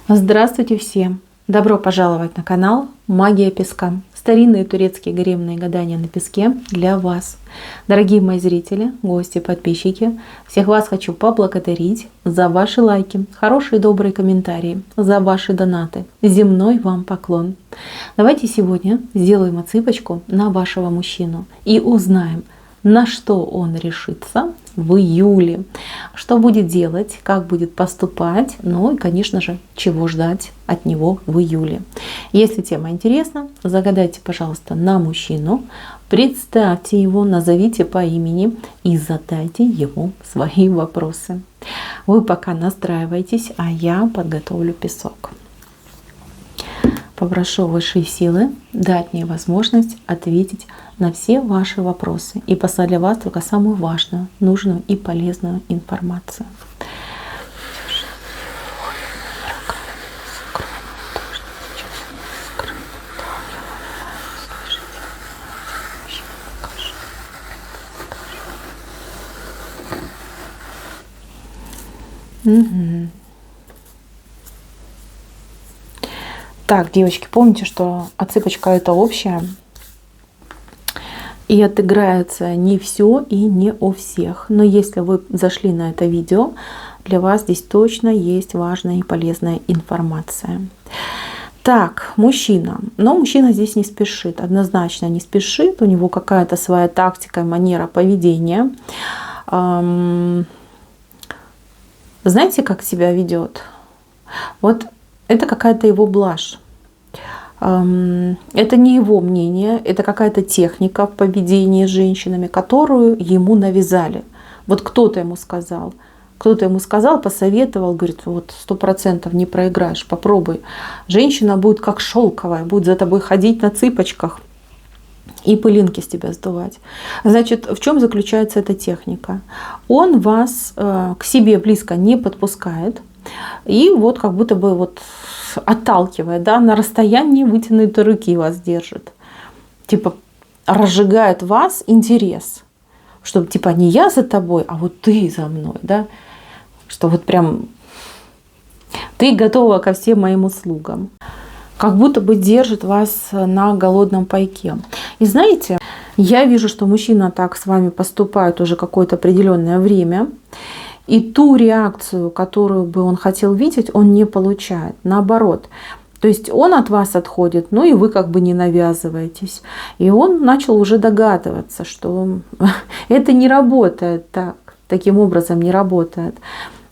Здравствуйте всем! Добро пожаловать на канал Магия Песка. Старинные турецкие гаремные гадания на песке для вас. Дорогие мои зрители, гости, подписчики, всех вас хочу поблагодарить за ваши лайки, хорошие добрые комментарии, за ваши донаты. Земной вам поклон. Давайте сегодня сделаем отсыпочку на вашего мужчину и узнаем, на что он решится в июле, что будет делать, как будет поступать, ну и, конечно же, чего ждать от него в июле. Если тема интересна, загадайте, пожалуйста, на мужчину, представьте его, назовите по имени и задайте ему свои вопросы. Вы пока настраивайтесь, а я подготовлю песок. Попрошу высшие силы дать мне возможность ответить на все ваши вопросы и послать для вас только самую важную, нужную и полезную информацию. Угу. Так, девочки, помните, что отсыпочка это общая. И отыграется не все и не у всех. Но если вы зашли на это видео, для вас здесь точно есть важная и полезная информация. Так, мужчина. Но мужчина здесь не спешит. Однозначно не спешит. У него какая-то своя тактика и манера поведения. Знаете, как себя ведет? Вот это какая-то его блажь. Это не его мнение, это какая-то техника в поведении с женщинами, которую ему навязали. Вот кто-то ему сказал, посоветовал, говорит, вот 100% не проиграешь, попробуй. Женщина будет как шелковая, будет за тобой ходить на цыпочках и пылинки с тебя сдувать. Значит, в чем заключается эта техника? Он вас к себе близко не подпускает и вот как будто бы вот отталкивая, да, на расстоянии вытянутой руки вас держит. Типа разжигает в вас интерес. Чтобы типа не я за тобой, а вот ты за мной, да. Что вот прям ты готова ко всем моим услугам. Как будто бы держит вас на голодном пайке. И знаете, я вижу, что мужчина так с вами поступает уже какое-то определенное время. И ту реакцию, которую бы он хотел видеть, он не получает. Наоборот. То есть он от вас отходит, ну и вы как бы не навязываетесь. И он начал уже догадываться, что это не работает так. Таким образом не работает.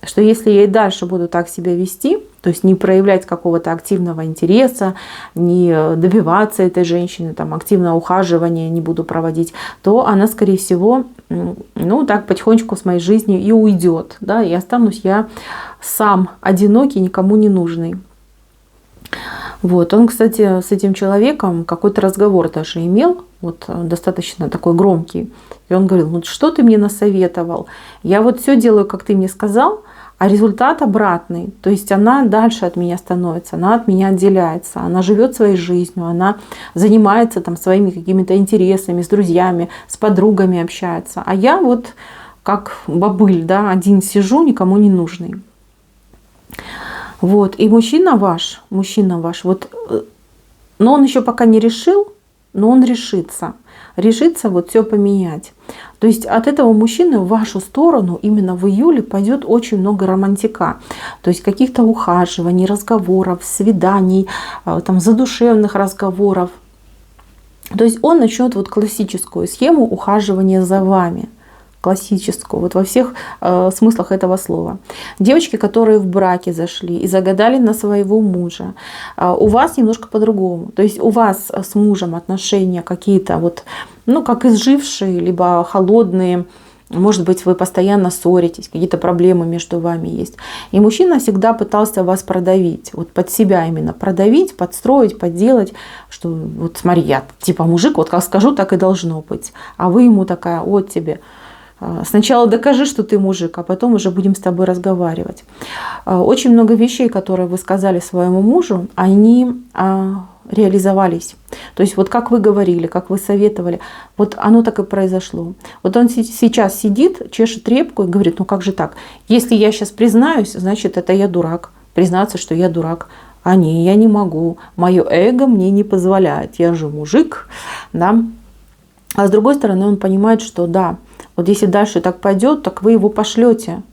Что если я и дальше буду так себя вести, то есть не проявлять какого-то активного интереса, не добиваться этой женщины, там, активного ухаживания не буду проводить, то она, скорее всего, ну, так потихонечку с моей жизни и уйдет. Да, и останусь я сам одинокий, никому не нужный. Вот. Он, кстати, с этим человеком какой-то разговор даже имел, вот, достаточно такой громкий. И он говорил, вот что ты мне насоветовал? Я вот все делаю, как ты мне сказал, а результат обратный. То есть она дальше от меня становится, она от меня отделяется, она живет своей жизнью, она занимается там своими какими-то интересами, с друзьями, с подругами общается. А я вот как бобыль, да, один сижу, никому не нужный. Вот. И мужчина ваш, вот, но он еще пока не решил, но он решится вот все поменять. То есть от этого мужчины в вашу сторону именно в июле пойдет очень много романтика. То есть каких-то ухаживаний, разговоров, свиданий, там, задушевных разговоров. То есть он начнет вот классическую схему ухаживания за вами. Классическую, вот во всех смыслах этого слова. Девочки, которые в браке зашли и загадали на своего мужа, у вас немножко по-другому. То есть у вас с мужем отношения какие-то вот, ну, как изжившие, либо холодные. Может быть, вы постоянно ссоритесь, какие-то проблемы между вами есть. И мужчина всегда пытался вас продавить, вот под себя именно продавить, подстроить, подделать, что вот смотри, я типа мужик, вот как скажу, так и должно быть. А вы ему такая, вот тебе. Сначала докажи, что ты мужик, а потом уже будем с тобой разговаривать. Очень много вещей, которые вы сказали своему мужу, они реализовались. То есть вот как вы говорили, как вы советовали, вот оно так и произошло. Вот он сейчас сидит, чешет репку и говорит, ну как же так? Если я сейчас признаюсь, значит это я дурак. признаться, что я дурак. А не, я не могу, мое эго мне не позволяет, я же мужик, да. А с другой стороны, он понимает, что да, вот если дальше так пойдет, так вы его пошлете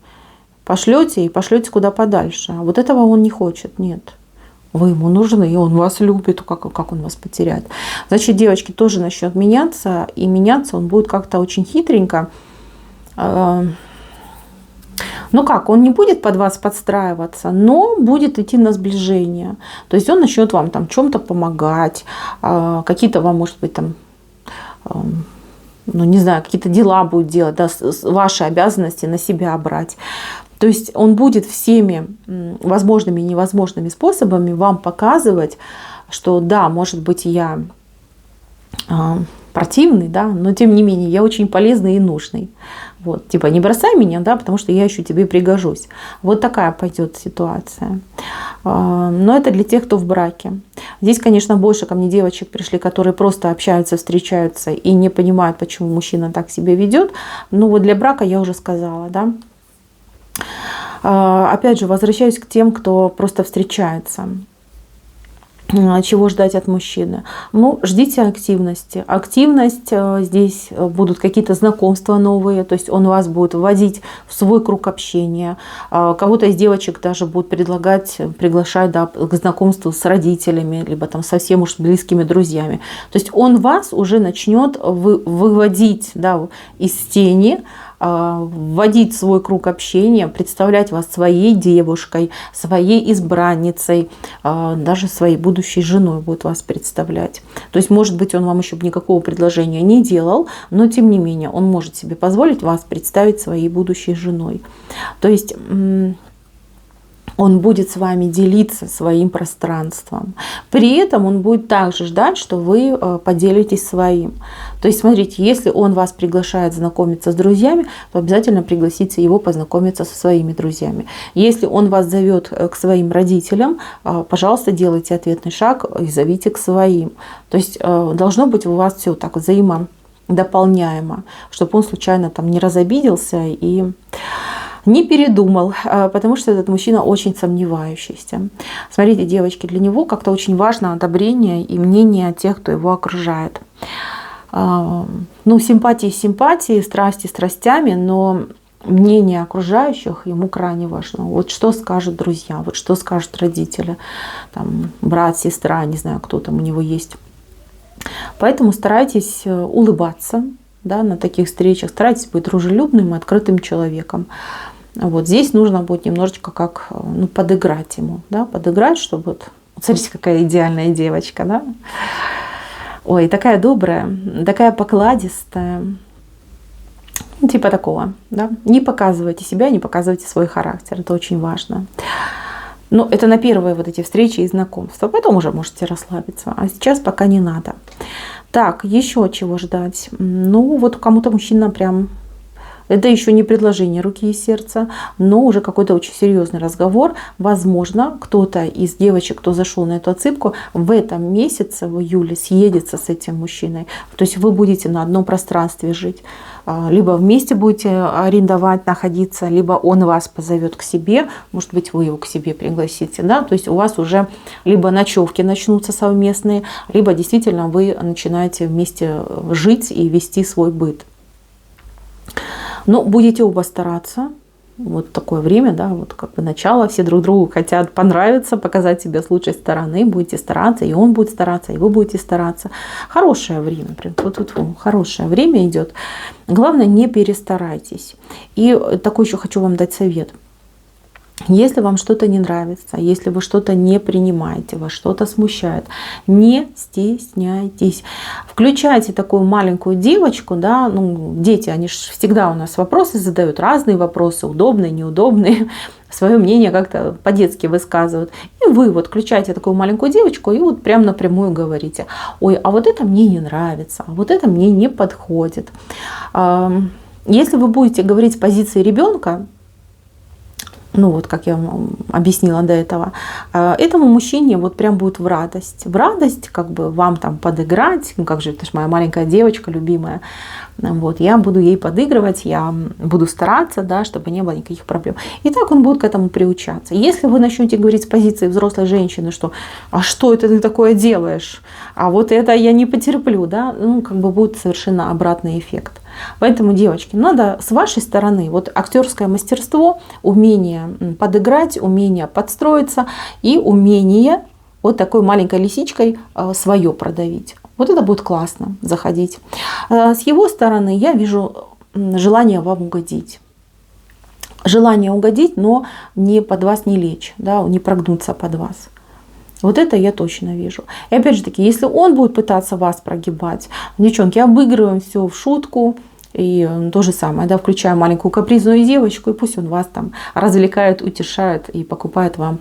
и пошлете куда подальше. А вот этого он не хочет, нет. Вы ему нужны, и он вас любит, как он вас потеряет. Значит, девочки, тоже начнет меняться, и меняться он будет как-то очень хитренько. Ну как, он не будет под вас подстраиваться, но будет идти на сближение. То есть он начнет вам там чем-то помогать, какие-то вам, может быть, там, ну не знаю, какие-то дела будет делать, да, ваши обязанности на себя брать. То есть он будет всеми возможными и невозможными способами вам показывать, что да, может быть, я противный, да, но тем не менее я очень полезный и нужный. Вот, типа не бросай меня, да, потому что я еще тебе пригожусь. Вот такая пойдет ситуация. Но это для тех, кто в браке. Здесь, конечно, больше ко мне девочек пришли, которые просто общаются, встречаются и не понимают, почему мужчина так себя ведет. Ну вот для брака я уже сказала, да. Опять же, возвращаюсь к тем, кто просто встречается. Чего ждать от мужчины? Ну, ждите активности. Активность, здесь будут какие-то знакомства новые, то есть он вас будет вводить в свой круг общения. Кого-то из девочек даже будут приглашать, да, к знакомству с родителями, либо там совсем уж близкими друзьями. То есть он вас уже начнет выводить, да, из тени, вводить в свой круг общения, представлять вас своей девушкой, своей избранницей, даже своей будущей женой будет вас представлять. То есть, может быть, он вам еще никакого предложения не делал, но тем не менее он может себе позволить вас представить своей будущей женой. То есть он будет с вами делиться своим пространством. При этом он будет также ждать, что вы поделитесь своим. То есть, смотрите, если он вас приглашает знакомиться с друзьями, то обязательно пригласите его познакомиться со своими друзьями. Если он вас зовет к своим родителям, пожалуйста, делайте ответный шаг и зовите к своим. То есть, должно быть у вас все так взаимодополняемо, чтобы он случайно там не разобиделся и не передумал, потому что этот мужчина очень сомневающийся. Смотрите, девочки, для него как-то очень важно одобрение и мнение тех, кто его окружает. Ну, симпатии, страсти страстями, но мнение окружающих ему крайне важно. Вот что скажут друзья, вот что скажут родители, там, брат, сестра, не знаю, кто там у него есть. Поэтому старайтесь улыбаться, да, на таких встречах, старайтесь быть дружелюбным и открытым человеком. Вот здесь нужно будет немножечко как подыграть ему, да, подыграть, чтобы вот, смотрите, какая идеальная девочка, да. Ой, такая добрая, такая покладистая, типа такого, да. Не показывайте себя, не показывайте свой характер, это очень важно. Но это на первые вот эти встречи и знакомства, потом уже можете расслабиться, а сейчас пока не надо. Так, еще чего ждать? Ну, вот кому-то мужчина прям... Это еще не предложение руки и сердца, но уже какой-то очень серьезный разговор. Возможно, кто-то из девочек, кто зашел на эту отсыпку, в этом месяце, в июле, съедется с этим мужчиной. То есть вы будете на одном пространстве жить. Либо вместе будете арендовать, находиться, либо он вас позовет к себе, может быть, вы его к себе пригласите. Да? То есть у вас уже либо ночевки начнутся совместные, либо действительно вы начинаете вместе жить и вести свой быт. Но будете оба стараться. Вот такое время, да, вот как бы начало, все друг другу хотят понравиться, показать себя с лучшей стороны, будете стараться, и он будет стараться, и вы будете стараться. Хорошее время, прям вот хорошее время идет. Главное, не перестарайтесь. И такой еще хочу вам дать совет. Если вам что-то не нравится, если вы что-то не принимаете, вас что-то смущает, не стесняйтесь. Включайте такую маленькую девочку, да, ну, дети, они же всегда у нас вопросы задают, разные вопросы, удобные, неудобные, свое мнение как-то по-детски высказывают. И вы вот включаете такую маленькую девочку и вот прям напрямую говорите: ой, а вот это мне не нравится, а вот это мне не подходит. Если вы будете говорить с позиции ребенка, ну вот, как я вам объяснила до этого, этому мужчине вот прям будет в радость. В радость как бы вам там подыграть, ну как же, это же моя маленькая девочка любимая, вот, я буду ей подыгрывать, я буду стараться, да, чтобы не было никаких проблем. И так он будет к этому приучаться. Если вы начнете говорить с позиции взрослой женщины, что «а что это ты такое делаешь?», а вот это я не потерплю, да, ну как бы будет совершенно обратный эффект. Поэтому, девочки, надо с вашей стороны вот актерское мастерство, умение подыграть, умение подстроиться и умение вот такой маленькой лисичкой свое продавить. Вот это будет классно заходить. С его стороны я вижу желание вам угодить. Желание угодить, но не под вас не лечь, да, не прогнуться под вас. Вот это я точно вижу. И опять же таки, если он будет пытаться вас прогибать, девчонки, обыгрываем все в шутку. И то же самое, да, включаем маленькую капризную девочку, и пусть он вас там развлекает, утешает и покупает вам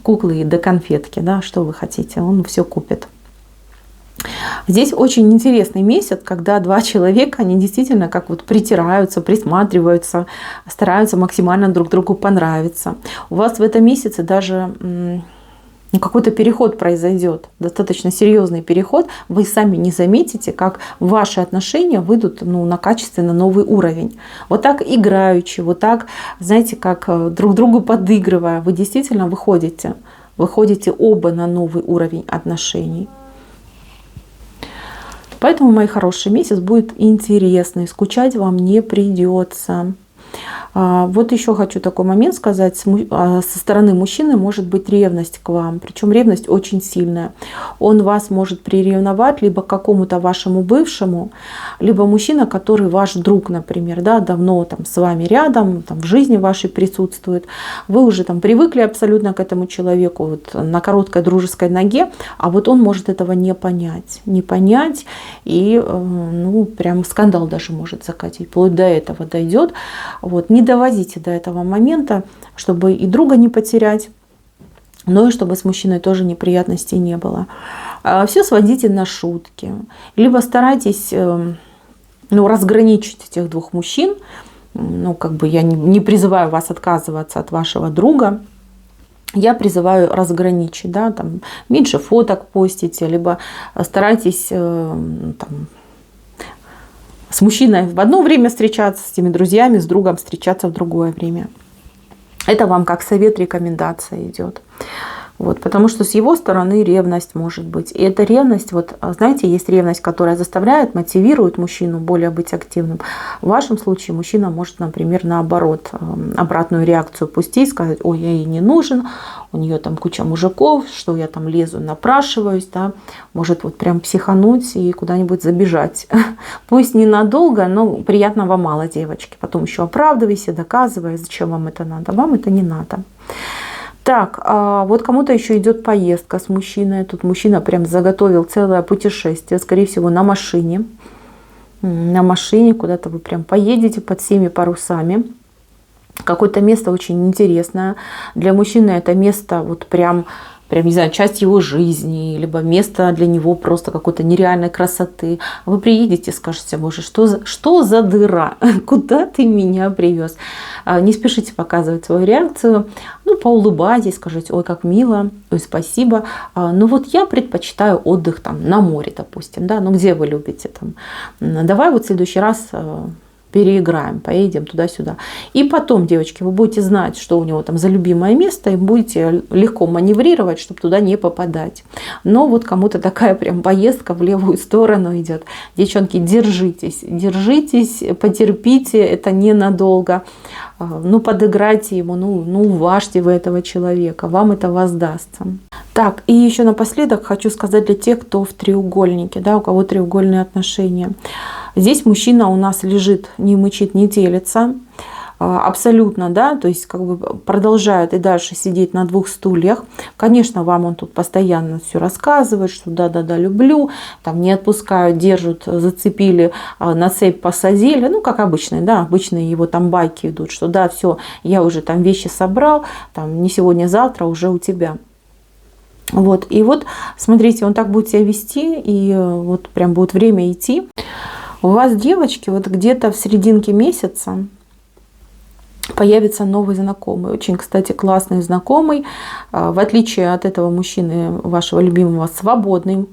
куклы до конфетки, да, что вы хотите, он все купит. Здесь очень интересный месяц, когда два человека, они действительно как вот притираются, присматриваются, стараются максимально друг другу понравиться. У вас в этом месяце даже какой-то переход произойдет, достаточно серьезный переход. Вы сами не заметите, как ваши отношения выйдут на качественно новый уровень. Вот так играючи, вот так, знаете, как друг другу подыгрывая, вы действительно выходите оба на новый уровень отношений. Поэтому, мои хорошие, месяц будет интересный, скучать вам не придется. Вот еще хочу такой момент сказать. Со стороны мужчины может быть ревность к вам. Причем ревность очень сильная. Он вас может приревновать либо к какому-то вашему бывшему, либо мужчина, который ваш друг, например, да, давно там с вами рядом, там, в жизни вашей присутствует. Вы уже там привыкли абсолютно к этому человеку вот, на короткой дружеской ноге, а вот он может этого не понять. Не понять и прям скандал даже может закатить. Вплоть до этого дойдет. Вот, не доводите до этого момента, чтобы и друга не потерять, но и чтобы с мужчиной тоже неприятностей не было. Все сводите на шутки. Либо старайтесь разграничить этих двух мужчин. Как бы я не призываю вас отказываться от вашего друга. Я призываю разграничить, да, там, меньше фоток постите, либо старайтесь с мужчиной в одно время встречаться, с теми друзьями, с другом встречаться в другое время. Это вам как совет, рекомендация идет. Вот, потому что с его стороны ревность может быть. И эта ревность, вот, знаете, есть ревность, которая заставляет, мотивирует мужчину более быть активным. В вашем случае мужчина может, например, наоборот, обратную реакцию пустить, сказать: ой, я ей не нужен, у нее там куча мужиков, что я там лезу, напрашиваюсь, да, может вот прям психануть и куда-нибудь забежать. Пусть ненадолго, но приятного мало, девочки. Потом еще оправдывайся, доказывай, зачем вам это надо. Вам это не надо. Так, вот кому-то еще идет поездка с мужчиной. Тут мужчина прям заготовил целое путешествие, скорее всего, на машине. На машине куда-то вы прям поедете под всеми парусами. Какое-то место очень интересное. Для мужчины это место вот прям, не знаю, часть его жизни, либо место для него просто какой-то нереальной красоты. Вы приедете, скажете: боже, что за дыра? Куда ты меня привез? Не спешите показывать свою реакцию. Поулыбайтесь, скажите: ой, как мило, ой, спасибо. Но вот я предпочитаю отдых там на море, допустим, да, где вы любите там. Давай вот в следующий раз переиграем, поедем туда-сюда. И потом, девочки, вы будете знать, что у него там за любимое место, и будете легко маневрировать, чтобы туда не попадать. Но вот кому-то такая прям поездка в левую сторону идет. Девчонки, держитесь, потерпите, это ненадолго. Подыграйте ему, уважьте вы этого человека, вам это воздастся. Так, и еще напоследок хочу сказать для тех, кто в треугольнике, да, у кого треугольные отношения. Здесь мужчина у нас лежит, не мычит, не телится. Абсолютно, да, то есть как бы продолжает и дальше сидеть на двух стульях. Конечно, вам он тут постоянно все рассказывает, что да, люблю, там не отпускают, держат, зацепили, на цепь посадили, как обычные, да, обычные его там байки идут, что да, все, я уже там вещи собрал, там не сегодня, завтра уже у тебя. Вот, и вот, смотрите, он так будет себя вести, и вот прям будет время идти. У вас, девочки, вот где-то в серединке месяца появится новый знакомый. Очень, кстати, классный знакомый. В отличие от этого мужчины, вашего любимого, свободный.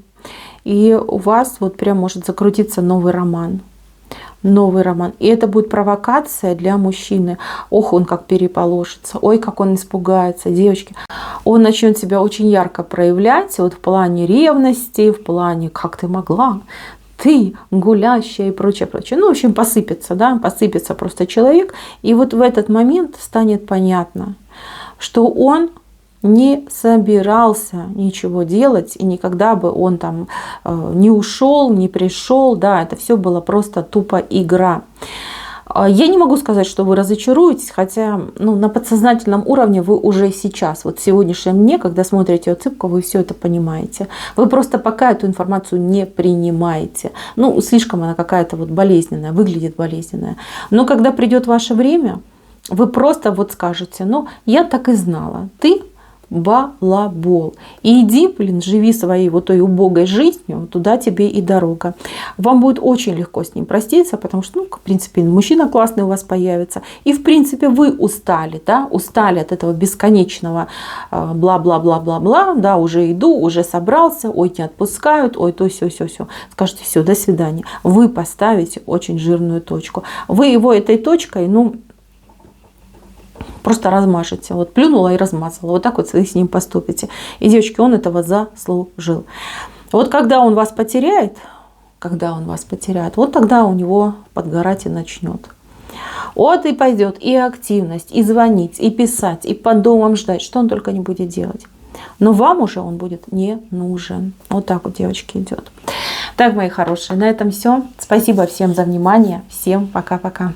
И у вас вот прям может закрутиться новый роман. Новый роман. И это будет провокация для мужчины. Ох, он как переполошится. Ой, как он испугается. Девочки, он начнет себя очень ярко проявлять. Вот в плане ревности, в плане «как ты могла?» ты гулящая и прочее, прочее. Ну, в общем, посыпется, да, посыпется просто человек. И вот в этот момент станет понятно, что он не собирался ничего делать, и никогда бы он там не ушел, не пришел, да, это все было просто тупо игра. Я не могу сказать, что вы разочаруетесь, хотя на подсознательном уровне вы уже сейчас, вот в сегодняшнем дне, когда смотрите отсыпку, вы все это понимаете. Вы просто пока эту информацию не принимаете. Слишком она какая-то вот болезненная, выглядит болезненная. Но когда придет ваше время, вы просто вот скажете: я так и знала, ты балабол. И иди, живи своей вот той убогой жизнью, туда тебе и дорога. Вам будет очень легко с ним проститься, потому что, в принципе, мужчина классный у вас появится. И, в принципе, вы устали, да, устали от этого бесконечного бла-бла-бла-бла-бла, да, уже иду, уже собрался, ой, не отпускают, ой, то, все. Скажете: все, до свидания. Вы поставите очень жирную точку. Вы его этой точкой, просто размажете. Вот плюнула и размазала. Вот так вот вы с ним поступите. И, девочки, он этого заслужил. Вот когда он вас потеряет, вот тогда у него подгорать и начнет. Вот и пойдет и активность, и звонить, и писать, и под домом ждать, что он только не будет делать. Но вам уже он будет не нужен. Вот так вот, девочки, идет. Так, мои хорошие, на этом все. Спасибо всем за внимание. Всем пока-пока.